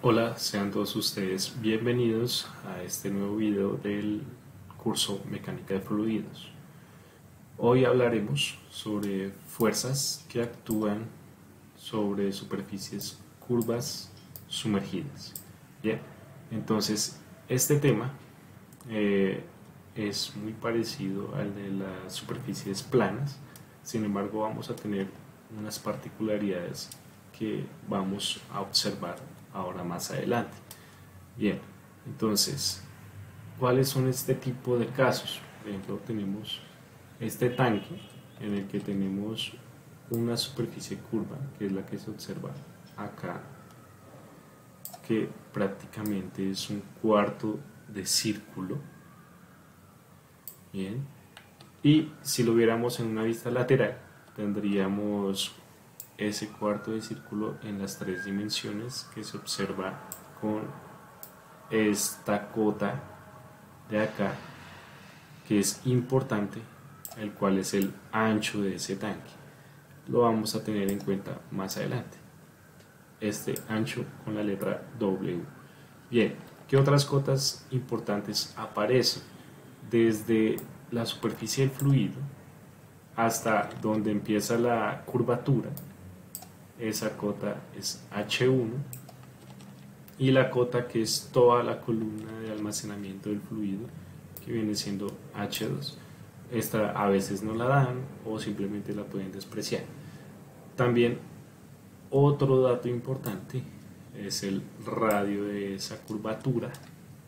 Hola, sean todos ustedes bienvenidos a este nuevo video del curso Mecánica de Fluidos. Hoy hablaremos sobre fuerzas que actúan sobre superficies curvas sumergidas. Bien, entonces este tema es muy parecido al de las superficies planas, sin embargo vamos a tener unas particularidades que vamos a observar ahora más adelante. Bien, entonces, ¿cuáles son este tipo de casos? Por ejemplo, tenemos este tanque en el que tenemos una superficie curva, que es la que se observa acá, que prácticamente es un cuarto de círculo. Bien, y si lo viéramos en una vista lateral, tendríamos ese cuarto de círculo en las tres dimensiones que se observa con esta cota de acá, que es importante, el cual es el ancho de ese tanque. Lo vamos a tener en cuenta más adelante, este ancho con la letra W. Bien, ¿qué otras cotas importantes aparecen? Desde la superficie del fluido hasta donde empieza la curvatura, esa cota es H1, y la cota que es toda la columna de almacenamiento del fluido, que viene siendo H2. Esta a veces no la dan o simplemente la pueden despreciar. También otro dato importante es el radio de esa curvatura,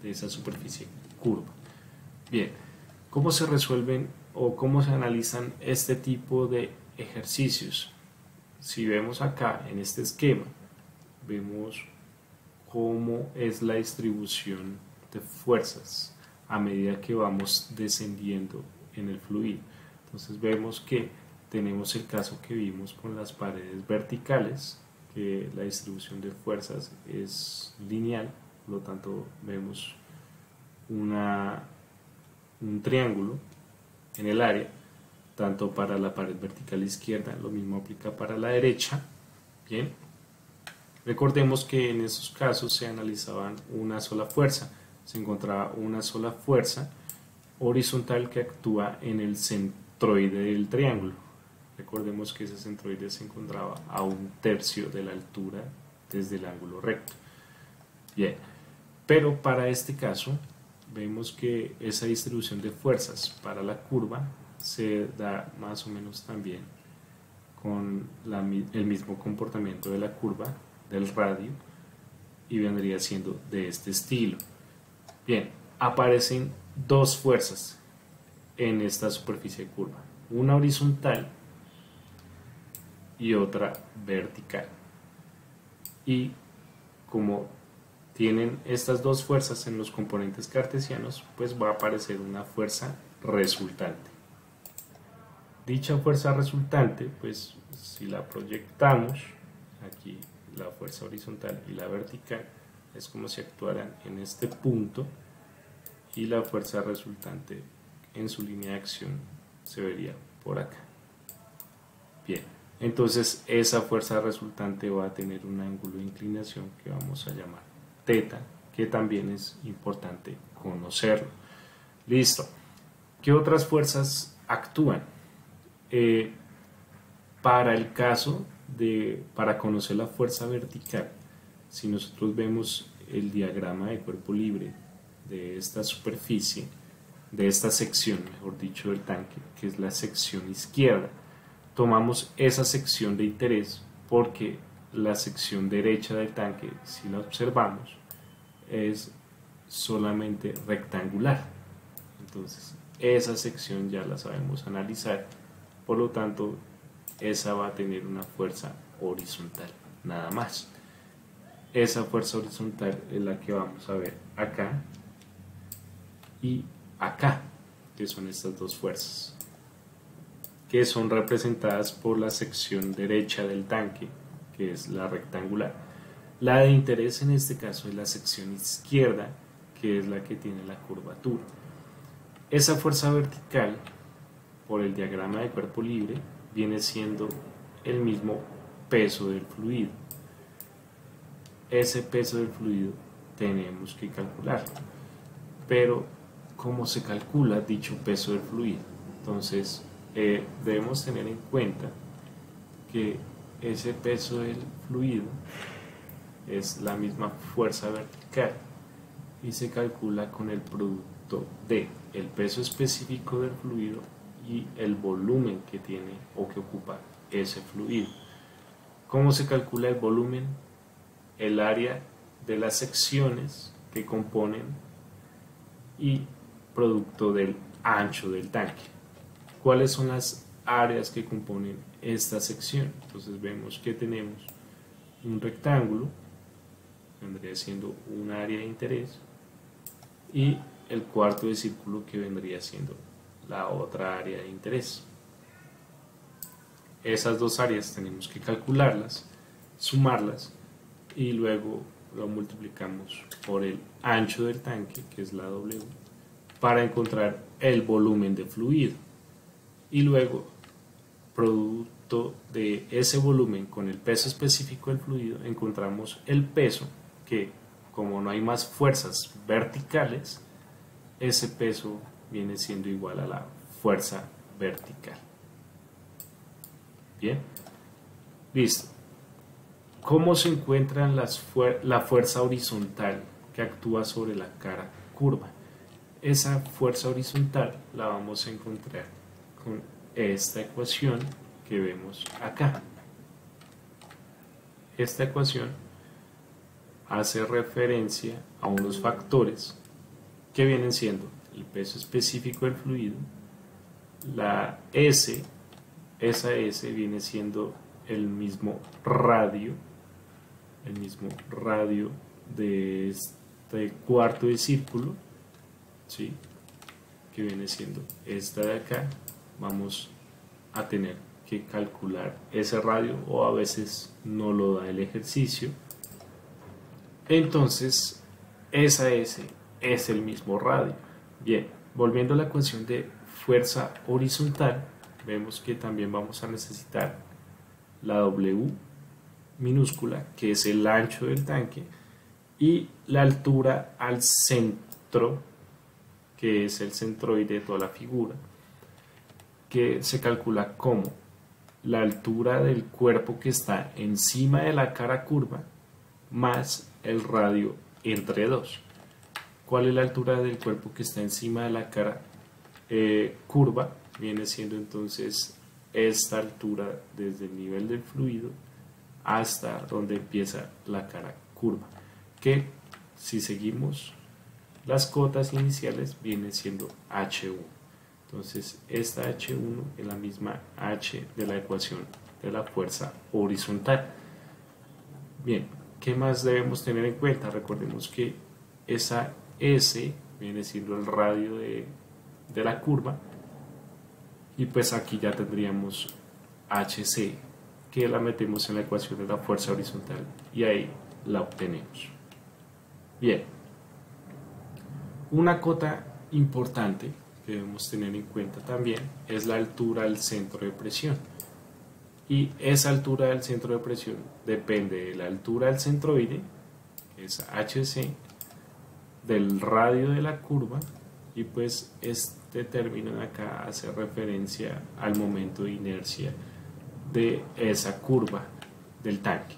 de esa superficie curva. Bien, ¿cómo se resuelven o cómo se analizan este tipo de ejercicios? Si vemos acá en este esquema, vemos cómo es la distribución de fuerzas a medida que vamos descendiendo en el fluido. Entonces vemos que tenemos el caso que vimos con las paredes verticales, que la distribución de fuerzas es lineal, por lo tanto vemos un triángulo en el área, tanto para la pared vertical izquierda, lo mismo aplica para la derecha. Bien, recordemos que en esos casos se analizaban una sola fuerza, se encontraba una sola fuerza horizontal que actúa en el centroide del triángulo. Recordemos que ese centroide se encontraba a 1/3 de la altura desde el ángulo recto. Bien, pero para este caso vemos que esa distribución de fuerzas para la curva se da más o menos también con el mismo comportamiento de la curva del radio, y vendría siendo de este estilo. Bien, aparecen dos fuerzas en esta superficie curva, una horizontal y otra vertical, y como tienen estas dos fuerzas en los componentes cartesianos, pues va a aparecer una fuerza resultante. Dicha fuerza resultante, pues si la proyectamos aquí, la fuerza horizontal y la vertical, es como si actuaran en este punto, y la fuerza resultante en su línea de acción se vería por acá. Bien, entonces esa fuerza resultante va a tener un ángulo de inclinación que vamos a llamar θ, que también es importante conocerlo. Listo. ¿Qué otras fuerzas actúan? Para el caso para conocer la fuerza vertical, si nosotros vemos el diagrama de cuerpo libre de esta superficie, de esta sección, mejor dicho, del tanque, que es la sección izquierda, tomamos esa sección de interés porque la sección derecha del tanque, si la observamos, es solamente rectangular. Entonces esa sección ya la sabemos analizar, por lo tanto esa va a tener una fuerza horizontal, nada más. Esa fuerza horizontal es la que vamos a ver acá y acá, que son estas dos fuerzas, que son representadas por la sección derecha del tanque, que es la rectangular. La de interés en este caso es la sección izquierda, que es la que tiene la curvatura. Esa fuerza vertical, por el diagrama de cuerpo libre, viene siendo el mismo peso del fluido. ese peso del fluido tenemos que calcularlo. Pero, ¿cómo se calcula dicho peso del fluido? Entonces, debemos tener en cuenta que ese peso del fluido es la misma fuerza vertical y se calcula con el producto de el peso específico del fluido y el volumen que tiene o que ocupa ese fluido. ¿Cómo se calcula el volumen? El área de las secciones que componen y producto del ancho del tanque. ¿Cuáles son las áreas que componen esta sección? Entonces vemos que tenemos un rectángulo, vendría siendo un área de interés, y el cuarto de círculo, que vendría siendo la otra área de interés. Esas dos áreas tenemos que calcularlas, sumarlas y luego lo multiplicamos por el ancho del tanque, que es la W, para encontrar el volumen de fluido. Y luego, producto de ese volumen con el peso específico del fluido, encontramos el peso, que como no hay más fuerzas verticales, ese peso viene siendo igual a la fuerza vertical. Bien, listo. ¿Cómo se encuentra la fuerza horizontal que actúa sobre la cara curva? Esa fuerza horizontal la vamos a encontrar con esta ecuación que vemos acá. Esta ecuación hace referencia a unos factores que vienen siendo el peso específico del fluido, la S, esa S viene siendo el mismo radio de este cuarto de círculo, ¿sí? Que viene siendo esta de acá. Vamos a tener que calcular ese radio, o a veces no lo da el ejercicio. Entonces esa S es el mismo radio. Bien, volviendo a la ecuación de fuerza horizontal, vemos que también vamos a necesitar la W minúscula, que es el ancho del tanque, y la altura al centro, que es el centroide de toda la figura, que se calcula como la altura del cuerpo que está encima de la cara curva más el radio entre dos. ¿Cuál es la altura del cuerpo que está encima de la cara curva? Viene siendo entonces esta altura desde el nivel del fluido hasta donde empieza la cara curva, que si seguimos las cotas iniciales viene siendo H1. Entonces esta H1 es la misma H de la ecuación de la fuerza horizontal. Bien, ¿qué más debemos tener en cuenta? Recordemos que esa S viene siendo el radio de la curva, y pues aquí ya tendríamos HC, que la metemos en la ecuación de la fuerza horizontal y ahí la obtenemos. Bien, una cota importante que debemos tener en cuenta también es la altura del centro de presión, y esa altura del centro de presión depende de la altura del centroide, que es HC, del radio de la curva, y pues este término de acá hace referencia al momento de inercia de esa curva del tanque.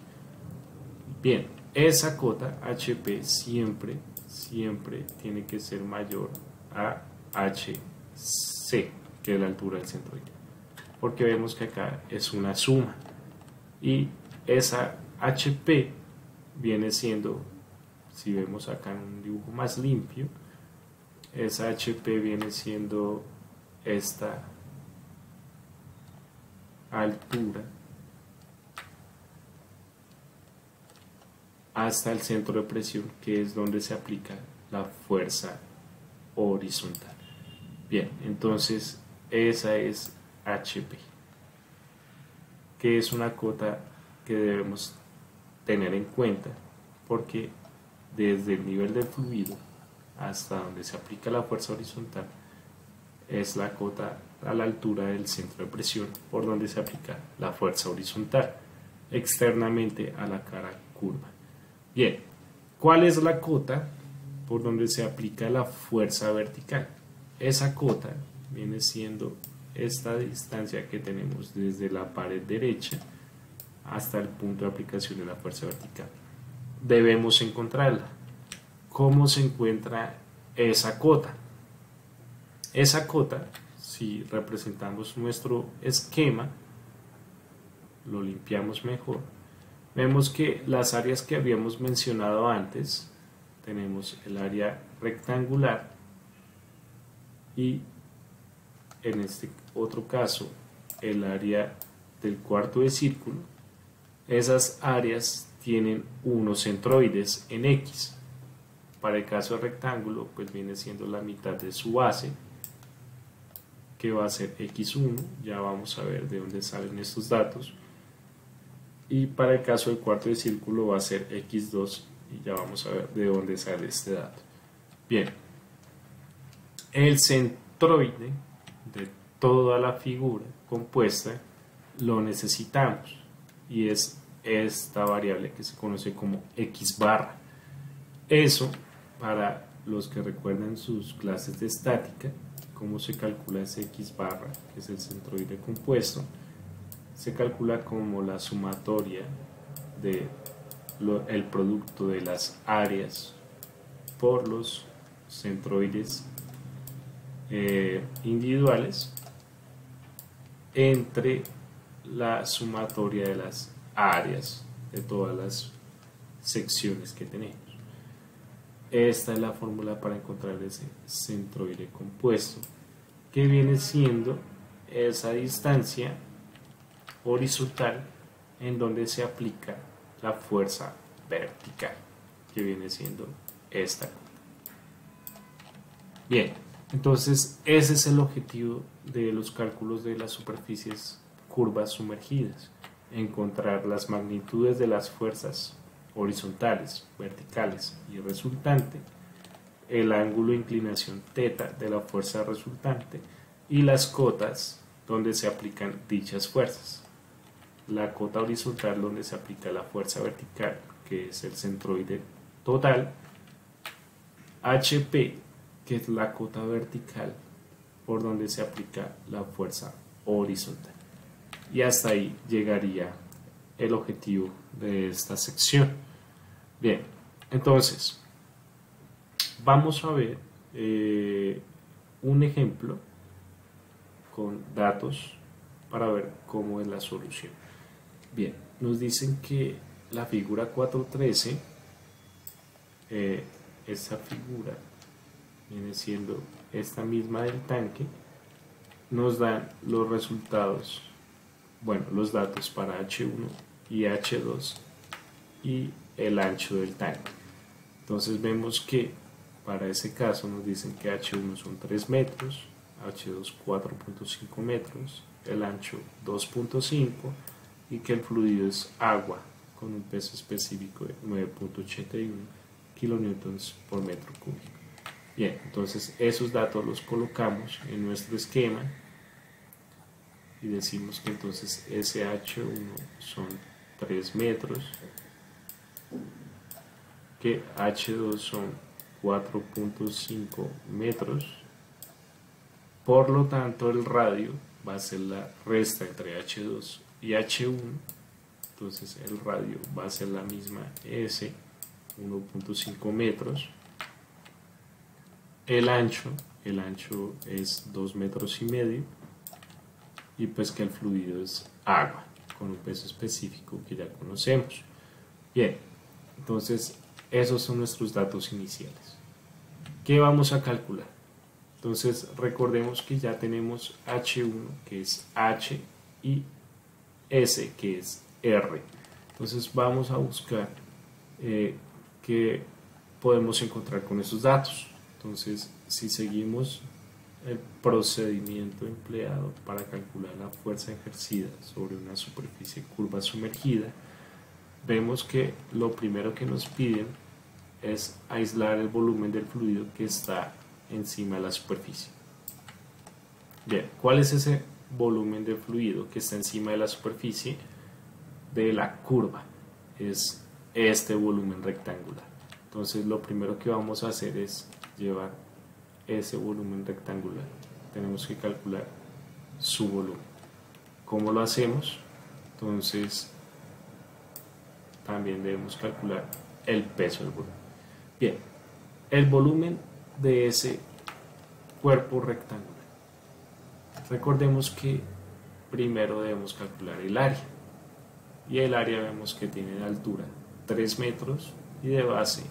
Bien, esa cota HP siempre tiene que ser mayor a HC, que es la altura del centroide, porque vemos que acá es una suma, y esa HP viene siendo, si vemos acá en un dibujo más limpio, esa HP viene siendo esta altura hasta el centro de presión, que es donde se aplica la fuerza horizontal. Bien, entonces esa es HP, que es una cota que debemos tener en cuenta, porque desde el nivel del fluido hasta donde se aplica la fuerza horizontal es la cota a la altura del centro de presión por donde se aplica la fuerza horizontal externamente a la cara curva. Bien, ¿cuál es la cota por donde se aplica la fuerza vertical? Esa cota viene siendo esta distancia que tenemos desde la pared derecha hasta el punto de aplicación de la fuerza vertical. Debemos encontrarla. ¿Cómo se encuentra esa cota? Esa cota, si representamos nuestro esquema, lo limpiamos mejor, vemos que las áreas que habíamos mencionado antes, tenemos el área rectangular y en este otro caso el área del cuarto de círculo. Esas áreas tienen unos centroides en X. Para el caso del rectángulo, pues viene siendo la mitad de su base, que va a ser X1, ya vamos a ver de dónde salen estos datos. Y para el caso del cuarto de círculo va a ser X2, y ya vamos a ver de dónde sale este dato. Bien, el centroide de toda la figura compuesta lo necesitamos, y es esta variable que se conoce como X barra. Eso, para los que recuerdan sus clases de estática, cómo se calcula ese X barra, que es el centroide compuesto, se calcula como la sumatoria del producto de las áreas por los centroides individuales entre la sumatoria de las áreas de todas las secciones que tenemos. Esta es la fórmula para encontrar ese centroide compuesto, que viene siendo esa distancia horizontal en donde se aplica la fuerza vertical, que viene siendo esta. Bien, entonces ese es el objetivo de los cálculos de las superficies curvas sumergidas: encontrar las magnitudes de las fuerzas horizontales, verticales y resultante, el ángulo de inclinación θ de la fuerza resultante y las cotas donde se aplican dichas fuerzas. La cota horizontal donde se aplica la fuerza vertical, que es el centroide total, HP, que es la cota vertical por donde se aplica la fuerza horizontal. Y hasta ahí llegaría el objetivo de esta sección. Bien, entonces vamos a ver un ejemplo con datos para ver cómo es la solución. Bien, nos dicen que la figura 413, esta figura viene siendo esta misma del tanque, nos dan los resultados, bueno, los datos para H1 y H2 y el ancho del tanque. Entonces vemos que para ese caso nos dicen que H1 son 3 metros, H2 4.5 metros, el ancho 2.5 y que el fluido es agua con un peso específico de 9.81 kilonewtons por metro cúbico. Bien, entonces esos datos los colocamos en nuestro esquema y decimos que entonces SH1 son 3 metros, que H2 son 4.5 metros, por lo tanto el radio va a ser la resta entre H2 y H1, entonces el radio va a ser la misma S, 1.5 metros, el ancho es 2 metros y medio, y pues que el fluido es agua con un peso específico que ya conocemos. Bien, entonces esos son nuestros datos iniciales. ¿Qué vamos a calcular? Entonces recordemos que ya tenemos H1 que es H y S que es R. Entonces vamos a buscar qué podemos encontrar con esos datos. Entonces, si seguimos el procedimiento empleado para calcular la fuerza ejercida sobre una superficie curva sumergida, vemos que lo primero que nos piden es aislar el volumen del fluido que está encima de la superficie. Bien, ¿cuál es ese volumen de fluido que está encima de la superficie de la curva? Es este volumen rectangular. Entonces lo primero que vamos a hacer es llevar ese volumen rectangular. Tenemos que calcular su volumen. ¿Cómo lo hacemos? Entonces también debemos calcular el peso del volumen. Bien, el volumen de ese cuerpo rectangular. Recordemos que primero debemos calcular el área. Y el área vemos que tiene de altura 3 metros y de base,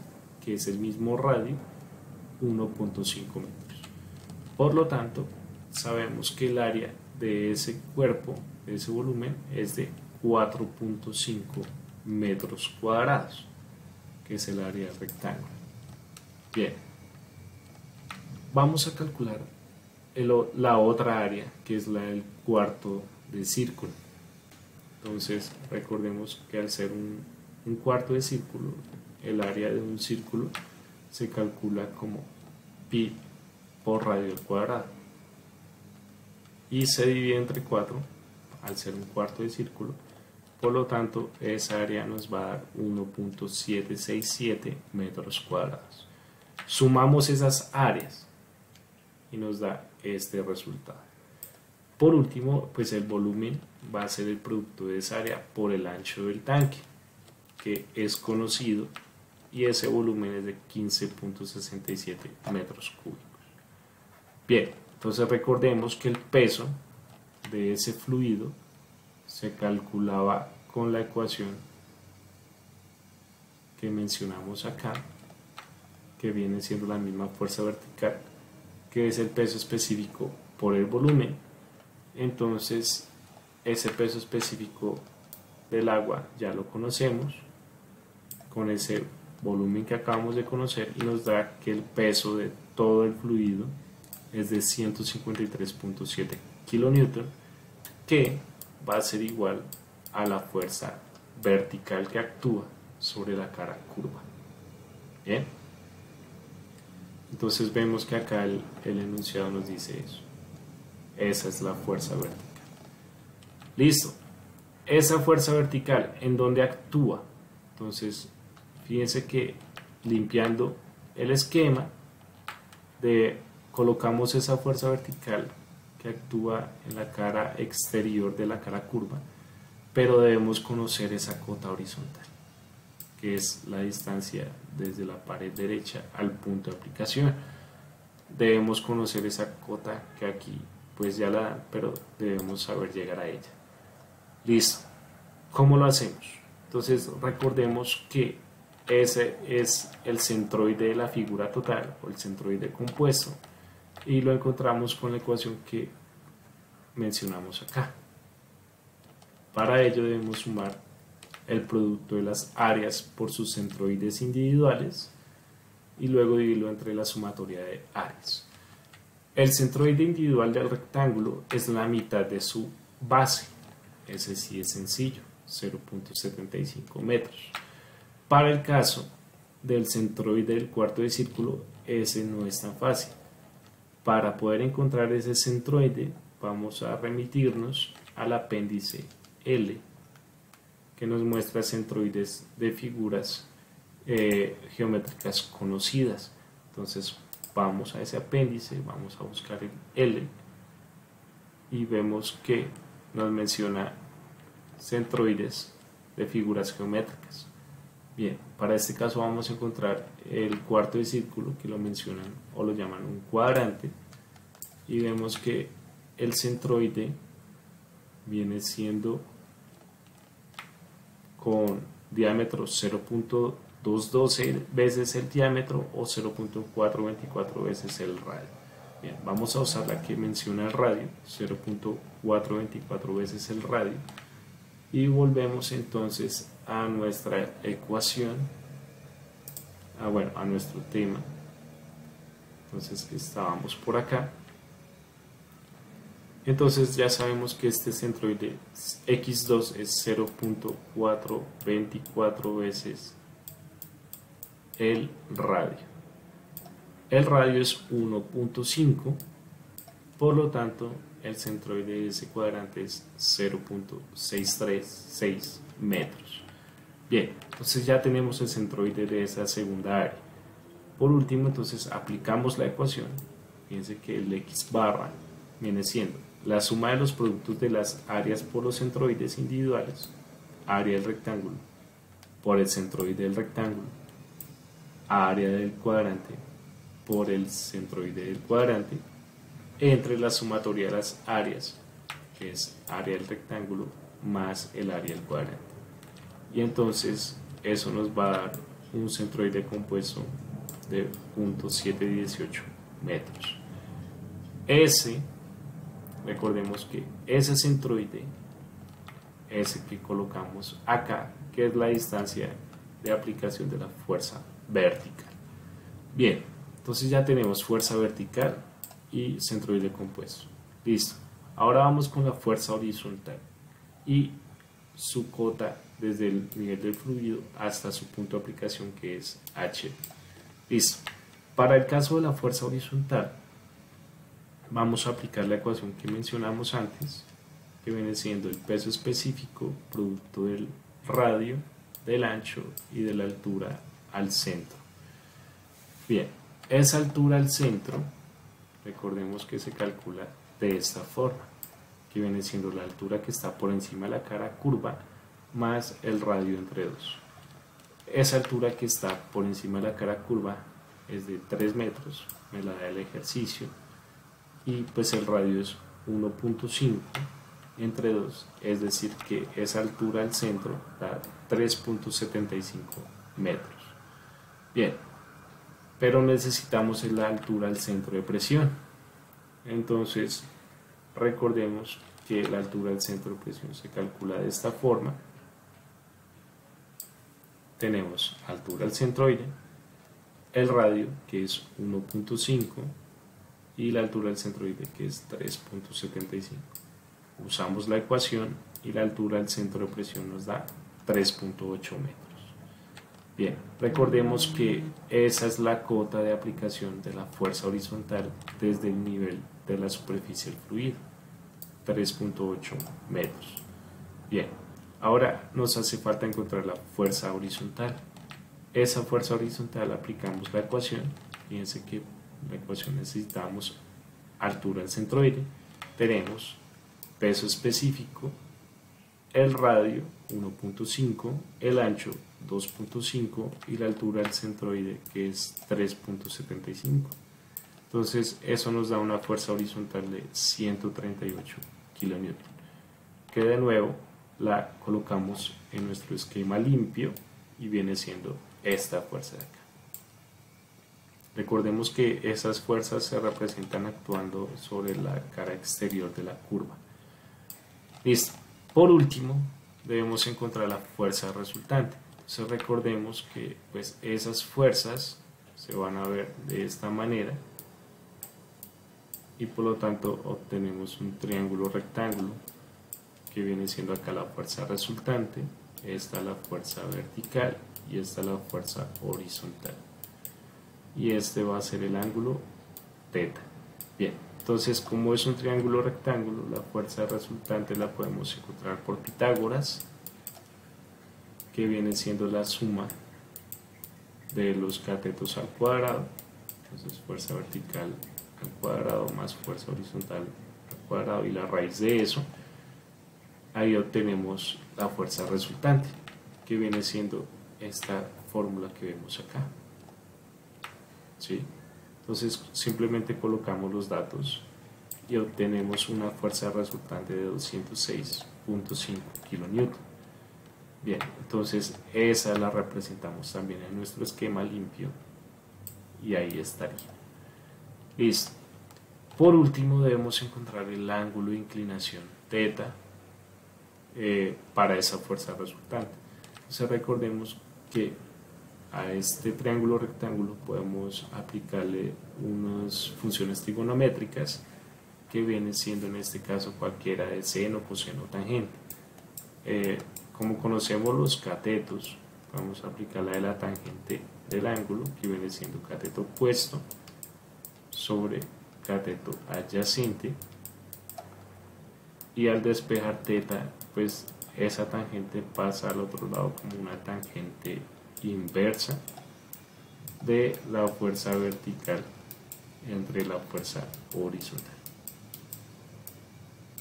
que es el mismo radio, 1.5 metros. Por lo tanto, sabemos que el área de ese cuerpo, de ese volumen, es de 4.5 metros cuadrados, que es el área del rectángulo. Bien, vamos a calcular la otra área, que es la del cuarto de círculo. Entonces recordemos que al ser un cuarto de círculo, el área de un círculo se calcula como pi por radio al cuadrado y se divide entre 4 al ser un cuarto de círculo. Por lo tanto, esa área nos va a dar 1.767 metros cuadrados. Sumamos esas áreas y nos da este resultado. Por último, pues el volumen va a ser el producto de esa área por el ancho del tanque, que es conocido, y ese volumen es de 15.67 metros cúbicos. Bien, entonces recordemos que el peso de ese fluido se calculaba con la ecuación que mencionamos acá, que viene siendo la misma fuerza vertical, que es el peso específico por el volumen. Entonces ese peso específico del agua ya lo conocemos con ese volumen que acabamos de conocer, y nos da que el peso de todo el fluido es de 153.7 kilonewton, que va a ser igual a la fuerza vertical que actúa sobre la cara curva. Bien, entonces vemos que acá el enunciado nos dice eso. Esa es la fuerza vertical. Listo. Esa fuerza vertical, ¿en dónde actúa? Entonces, fíjense que limpiando el esquema, colocamos esa fuerza vertical que actúa en la cara exterior de la cara curva, pero debemos conocer esa cota horizontal, que es la distancia desde la pared derecha al punto de aplicación. Debemos conocer esa cota que aquí pues ya la dan, pero debemos saber llegar a ella. Listo. ¿Cómo lo hacemos? Entonces recordemos que ese es el centroide de la figura total, o el centroide compuesto, y lo encontramos con la ecuación que mencionamos acá. Para ello debemos sumar el producto de las áreas por sus centroides individuales y luego dividirlo entre la sumatoria de áreas. El centroide individual del rectángulo es la mitad de su base. Ese sí es sencillo, 0.75 metros. Para el caso del centroide del cuarto de círculo, ese no es tan fácil. Para poder encontrar ese centroide, vamos a remitirnos al apéndice L, que nos muestra centroides de figuras geométricas conocidas. Entonces vamos a ese apéndice, vamos a buscar el L y vemos que nos menciona centroides de figuras geométricas. Bien, para este caso vamos a encontrar el cuarto de círculo, que lo mencionan o lo llaman un cuadrante, y vemos que el centroide viene siendo con diámetro 0.212 veces el diámetro o 0.424 veces el radio. Bien, vamos a usar la que menciona el radio, 0.424 veces el radio, y volvemos entonces a nuestra ecuación, a nuestro tema. Entonces estábamos por acá. Entonces ya sabemos que este centroide X2 es 0.424 veces el radio. El radio es 1.5, por lo tanto el centroide de ese cuadrante es 0.636 metros. Bien, entonces ya tenemos el centroide de esa segunda área. Por último, entonces aplicamos la ecuación. Fíjense que el x barra viene siendo la suma de los productos de las áreas por los centroides individuales, área del rectángulo, por el centroide del rectángulo, área del cuadrante, por el centroide del cuadrante, entre la sumatoria de las áreas, que es área del rectángulo más el área del cuadrante. Y entonces eso nos va a dar un centroide compuesto de 0.718 metros. Recordemos que ese centroide, ese que colocamos acá, que es la distancia de aplicación de la fuerza vertical. Bien, entonces ya tenemos fuerza vertical y centroide compuesto. Listo. Ahora vamos con la fuerza horizontal y su cota desde el nivel del fluido hasta su punto de aplicación, que es H. Listo. Para el caso de la fuerza horizontal, vamos a aplicar la ecuación que mencionamos antes, que viene siendo el peso específico producto del radio, del ancho y de la altura al centro. Bien, esa altura al centro, recordemos que se calcula de esta forma, que viene siendo la altura que está por encima de la cara curva más el radio entre dos. Esa altura que está por encima de la cara curva es de 3 metros, me la da el ejercicio, y pues el radio es 1.5 entre 2, es decir que esa altura al centro da 3.75 metros. Bien, pero necesitamos la altura al centro de presión. Entonces recordemos que la altura del centro de presión se calcula de esta forma. Tenemos altura al centroide, el radio que es 1.5 y la altura del centroide que es 3.75. Usamos la ecuación y la altura del centro de presión nos da 3.8 metros. Bien, recordemos que esa es la cota de aplicación de la fuerza horizontal desde el nivel de la superficie del fluido, 3.8 metros. Bien, ahora nos hace falta encontrar la fuerza horizontal. Esa fuerza horizontal aplicamos la ecuación. Fíjense que la ecuación necesitamos altura al centroide, tenemos peso específico, el radio 1.5, el ancho 2.5 y la altura del centroide que es 3.75. Entonces eso nos da una fuerza horizontal de 138 kN, que de nuevo la colocamos en nuestro esquema limpio y viene siendo esta fuerza de acá. Recordemos que esas fuerzas se representan actuando sobre la cara exterior de la curva. Listo. Por último, debemos encontrar la fuerza resultante. Entonces recordemos que pues, esas fuerzas se van a ver de esta manera y por lo tanto obtenemos un triángulo rectángulo que viene siendo acá la fuerza resultante, esta la fuerza vertical y esta la fuerza horizontal. Y este va a ser el ángulo θ. Bien, entonces como es un triángulo rectángulo, la fuerza resultante la podemos encontrar por Pitágoras, que viene siendo la suma de los catetos al cuadrado. Entonces fuerza vertical al cuadrado más fuerza horizontal al cuadrado y la raíz de eso. Ahí obtenemos la fuerza resultante, que viene siendo esta fórmula que vemos acá. ¿Sí? Entonces simplemente colocamos los datos y obtenemos una fuerza resultante de 206.5 kN. Bien, entonces esa la representamos también en nuestro esquema limpio y ahí estaría. Listo. Por último debemos encontrar el ángulo de inclinación θ para esa fuerza resultante. Entonces recordemos que a este triángulo rectángulo podemos aplicarle unas funciones trigonométricas que vienen siendo en este caso cualquiera de seno, coseno, tangente. Como conocemos los catetos, vamos a aplicar la de la tangente del ángulo, que viene siendo cateto opuesto sobre cateto adyacente, y al despejar θ pues esa tangente pasa al otro lado como una tangente inversa de la fuerza vertical entre la fuerza horizontal.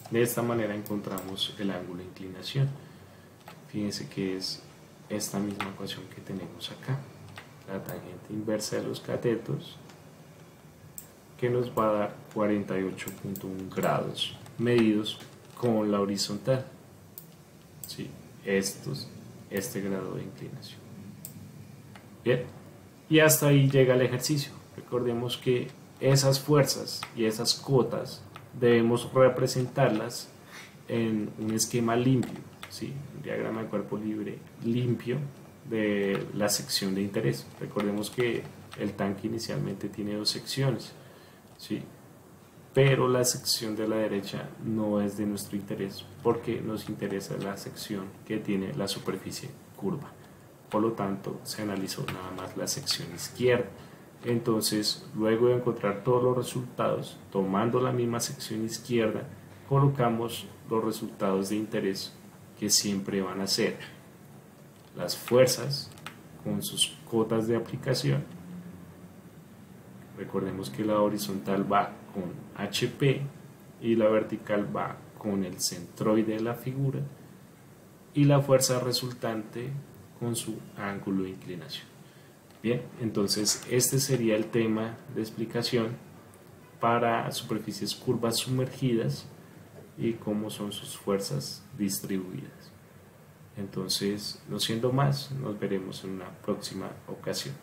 De esta manera encontramos el ángulo de inclinación. Fíjense que es esta misma ecuación que tenemos acá, la tangente inversa de los catetos, que nos va a dar 48.1 grados medidos con la horizontal. ¿Sí? Este grado de inclinación. Bien, y hasta ahí llega el ejercicio. Recordemos que esas fuerzas y esas cotas debemos representarlas en un esquema limpio, ¿sí? Un diagrama de cuerpo libre limpio de la sección de interés. Recordemos que el tanque inicialmente tiene dos secciones, ¿sí? Pero la sección de la derecha no es de nuestro interés porque nos interesa la sección que tiene la superficie curva. Por lo tanto, se analizó nada más la sección izquierda. Entonces, luego de encontrar todos los resultados, tomando la misma sección izquierda, colocamos los resultados de interés, que siempre van a ser las fuerzas con sus cotas de aplicación. Recordemos que la horizontal va con HP y la vertical va con el centroide de la figura, y la fuerza resultante con su ángulo de inclinación. Bien, entonces este sería el tema de explicación para superficies curvas sumergidas y cómo son sus fuerzas distribuidas. Entonces, no siendo más, nos veremos en una próxima ocasión.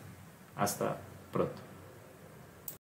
Hasta pronto.